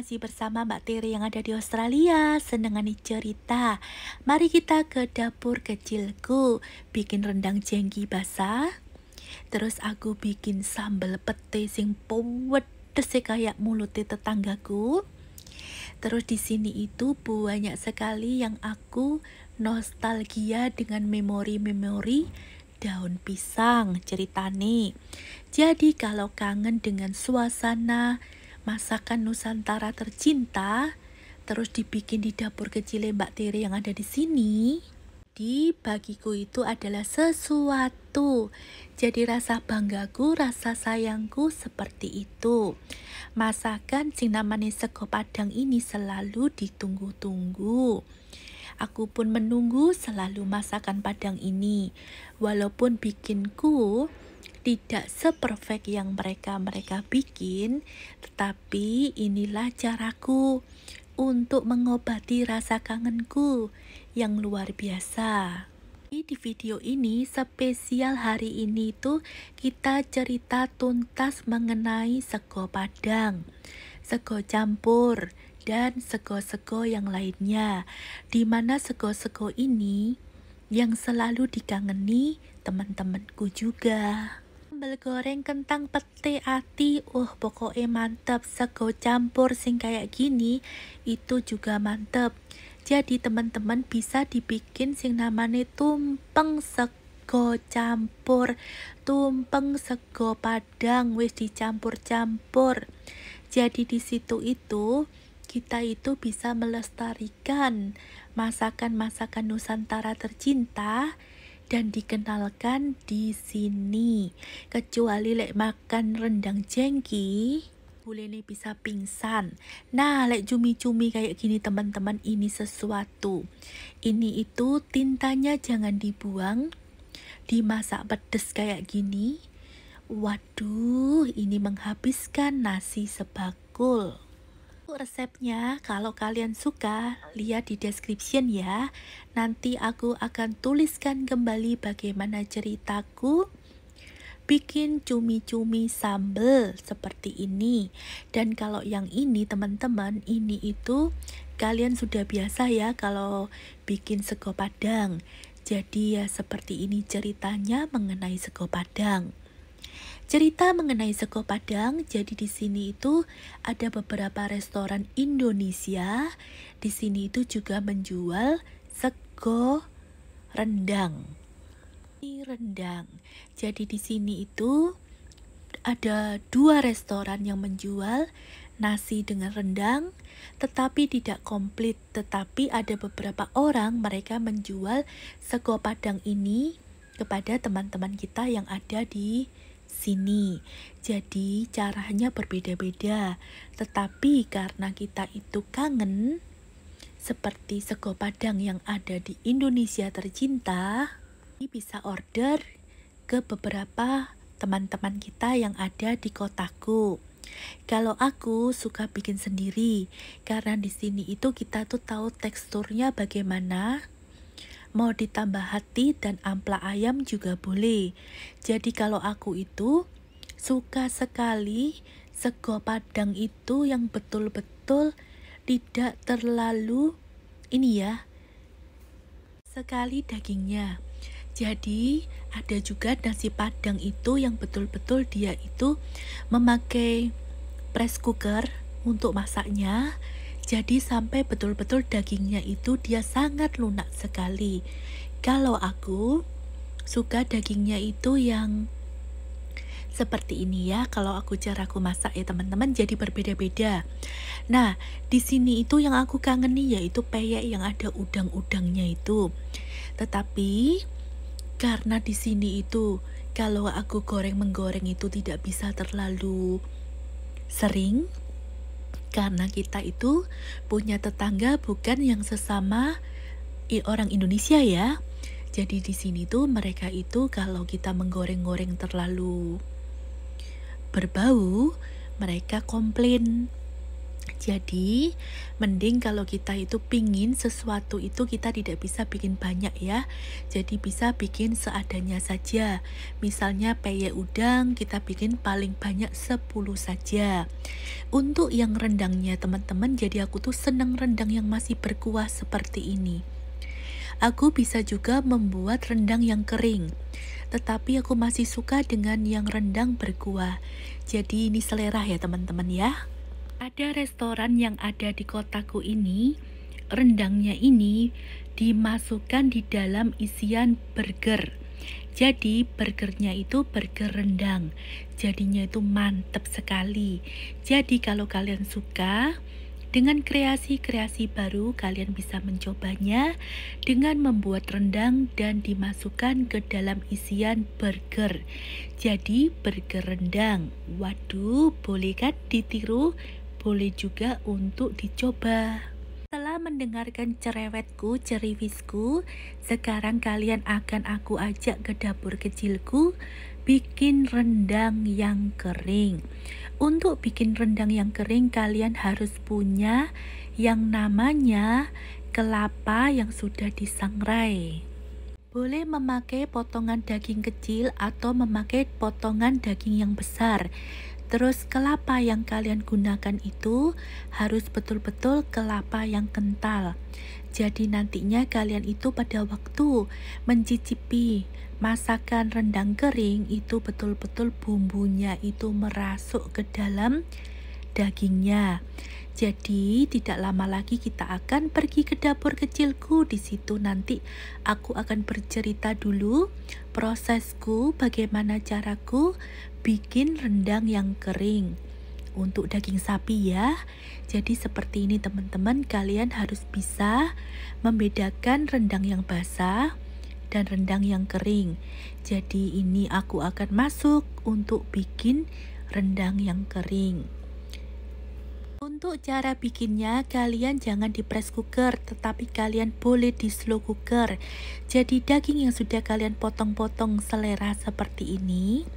masih bersama Mbak Tere yang ada di Australia. Seneng nih cerita. Mari kita ke dapur kecilku. Bikin rendang jengki basah. Terus aku bikin sambal pete sing pedes kayak mulutnya tetanggaku. Terus di sini itu banyak sekali yang aku nostalgia dengan memori-memori daun pisang ceritane. Jadi kalau kangen dengan suasana masakan Nusantara tercinta, terus dibikin di dapur kecil Mbak Tere yang ada di sini, di bagiku itu adalah sesuatu. Jadi rasa banggaku, rasa sayangku seperti itu. Masakan sing namanya sego Padang ini selalu ditunggu-tunggu. Aku pun menunggu selalu masakan Padang ini. Walaupun bikinku tidak seperfect yang mereka bikin, tetapi inilah caraku untuk mengobati rasa kangenku yang luar biasa. Di video ini spesial hari ini tuh kita cerita tuntas mengenai sego Padang, sego campur, dan sego-sego yang lainnya, dimana sego-sego ini yang selalu dikangeni teman-temanku juga. Sambal goreng kentang pete ati, pokoknya mantep. Sego campur sing kayak gini itu juga mantep. Jadi teman-teman bisa dibikin sing namanya tumpeng sego campur, tumpeng sego Padang wis dicampur-campur. Jadi di situ itu kita itu bisa melestarikan masakan-masakan Nusantara tercinta dan dikenalkan di sini. Kecuali lek makan rendang jengki, boleh bisa pingsan. Nah, lek cumi-cumi kayak gini teman-teman, ini sesuatu. Ini itu tintanya jangan dibuang. Dimasak pedes kayak gini. Waduh, ini menghabiskan nasi sebakul. Resepnya kalau kalian suka lihat di description ya. Nanti aku akan tuliskan kembali bagaimana ceritaku bikin cumi-cumi sambal seperti ini. Dan kalau yang ini teman-teman, ini itu kalian sudah biasa ya kalau bikin sego Padang. Jadi ya seperti ini ceritanya mengenai sego Padang. Cerita mengenai sego Padang, jadi di sini itu ada beberapa restoran Indonesia. Di sini itu juga menjual sego rendang. Ini rendang. Jadi di sini itu ada 2 restoran yang menjual nasi dengan rendang, tetapi tidak komplit. Tetapi ada beberapa orang mereka menjual sego Padang ini kepada teman-teman kita yang ada di sini. Jadi caranya berbeda-beda, tetapi karena kita itu kangen seperti sego Padang yang ada di Indonesia tercinta, bisa order ke beberapa teman-teman kita yang ada di kotaku. Kalau aku suka bikin sendiri karena di sini itu kita tuh tahu teksturnya bagaimana. Mau ditambah hati dan ampla ayam juga boleh. Jadi kalau aku itu suka sekali sego Padang itu yang betul-betul tidak terlalu ini ya, sekali dagingnya. Jadi ada juga nasi Padang itu yang betul-betul dia itu memakai press cooker untuk masaknya. Jadi sampai betul-betul dagingnya itu dia sangat lunak sekali. Kalau aku suka dagingnya itu yang seperti ini ya. Kalau caraku masak ya teman-teman, jadi berbeda-beda. Nah, di sini itu yang aku kangeni yaitu peyek yang ada udang-udangnya itu. Tetapi karena di sini itu kalau aku menggoreng itu tidak bisa terlalu sering. Karena kita itu punya tetangga bukan yang sesama orang Indonesia ya. Jadi di sini tuh mereka itu kalau kita menggoreng-goreng terlalu berbau, mereka komplain. Jadi, mending kalau kita itu pingin sesuatu itu kita tidak bisa bikin banyak ya. Jadi bisa bikin seadanya saja. Misalnya peyek udang kita bikin paling banyak 10 saja. Untuk yang rendangnya teman-teman, jadi aku tuh seneng rendang yang masih berkuah seperti ini. Aku bisa juga membuat rendang yang kering. Tetapi aku masih suka dengan yang rendang berkuah. Jadi ini selera ya teman-teman ya. Ada restoran yang ada di kotaku ini, rendangnya ini dimasukkan di dalam isian burger. Jadi burgernya itu burger rendang. Jadinya itu mantep sekali. Jadi kalau kalian suka dengan kreasi-kreasi baru, kalian bisa mencobanya dengan membuat rendang dan dimasukkan ke dalam isian burger. Jadi burger rendang. Waduh, boleh kan ditiru? Boleh juga untuk dicoba. Setelah mendengarkan cerewetku, ceriwisku, sekarang kalian akan aku ajak ke dapur kecilku bikin rendang yang kering. Untuk bikin rendang yang kering, kalian harus punya yang namanya kelapa yang sudah disangrai. Boleh memakai potongan daging kecil atau memakai potongan daging yang besar. Terus kelapa yang kalian gunakan itu harus betul-betul kelapa yang kental. Jadi nantinya kalian itu pada waktu mencicipi masakan rendang kering itu betul-betul bumbunya itu merasuk ke dalam dagingnya. Jadi tidak lama lagi kita akan pergi ke dapur kecilku. Di situ nanti aku akan bercerita dulu prosesku, bagaimana caraku bikin rendang yang kering untuk daging sapi ya. Jadi seperti ini teman-teman, kalian harus bisa membedakan rendang yang basah dan rendang yang kering. Jadi ini aku akan masuk untuk bikin rendang yang kering. Untuk cara bikinnya, kalian jangan di press cooker, tetapi kalian boleh di slow cooker. Jadi daging yang sudah kalian potong-potong selera seperti ini,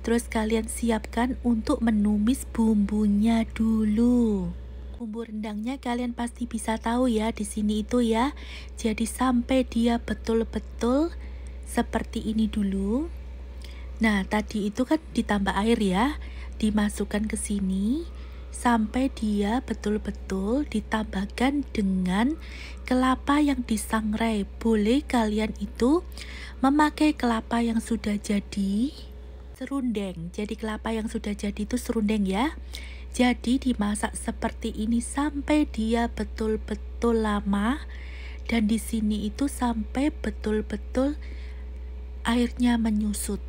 terus kalian siapkan untuk menumis bumbunya dulu. Bumbu rendangnya kalian pasti bisa tahu ya di sini itu ya. Jadi sampai dia betul-betul seperti ini dulu. Nah, tadi itu kan ditambah air ya, dimasukkan ke sini sampai dia betul-betul ditambahkan dengan kelapa yang disangrai. Boleh kalian itu memakai kelapa yang sudah jadi serundeng. Jadi kelapa yang sudah jadi itu serundeng ya. Jadi dimasak seperti ini sampai dia betul-betul lama, dan di sini itu sampai betul-betul airnya menyusut.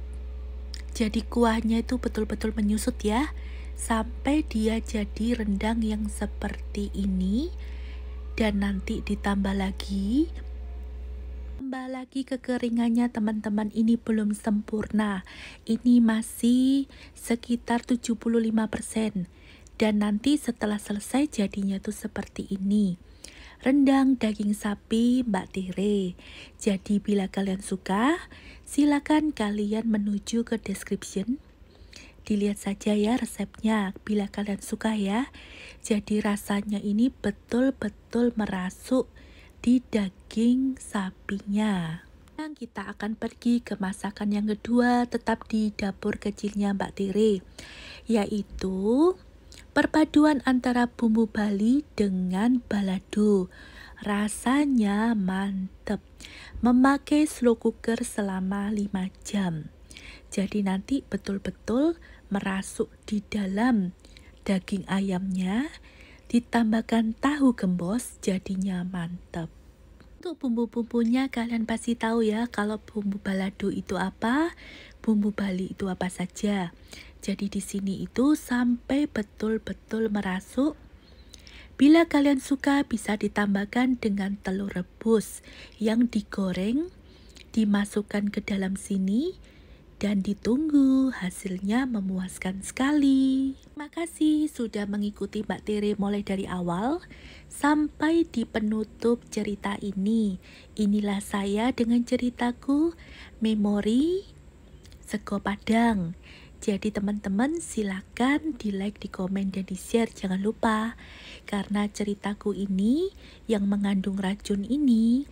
Jadi kuahnya itu betul-betul menyusut ya, sampai dia jadi rendang yang seperti ini. Dan nanti ditambah lagi kekeringannya teman-teman. Ini belum sempurna, ini masih sekitar 75%. Dan nanti setelah selesai jadinya tuh seperti ini, rendang daging sapi Mbak Tire. Jadi bila kalian suka, silakan kalian menuju ke description, dilihat saja ya resepnya bila kalian suka ya. Jadi rasanya ini betul-betul merasuk di daging sapinya. Kita akan pergi ke masakan yang kedua, tetap di dapur kecilnya Mbak Tire, yaitu perpaduan antara bumbu Bali dengan balado. Rasanya mantep. Memakai slow cooker selama 5 jam. Jadi nanti betul-betul merasuk di dalam daging ayamnya, ditambahkan tahu gembos, jadinya mantep. Untuk bumbu-bumbunya kalian pasti tahu ya, kalau bumbu balado itu apa, bumbu Bali itu apa saja. Jadi di sini itu sampai betul-betul merasuk. Bila kalian suka bisa ditambahkan dengan telur rebus yang digoreng, dimasukkan ke dalam sini dan ditunggu. Hasilnya memuaskan sekali. Terima kasih sudah mengikuti Mbak Tire mulai dari awal sampai di penutup cerita ini. Inilah saya dengan ceritaku, memori Sego Padang. Jadi teman-teman silakan di like, di komen, dan di share, jangan lupa. Karena ceritaku ini yang mengandung racun ini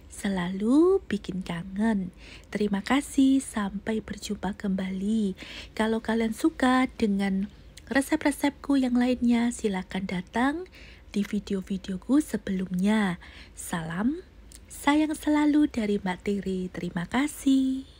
selalu bikin kangen. Terima kasih, sampai berjumpa kembali. Kalau kalian suka dengan resep-resepku yang lainnya, silakan datang di video-videoku sebelumnya. Salam sayang selalu dari Mbak Tiri. Terima kasih.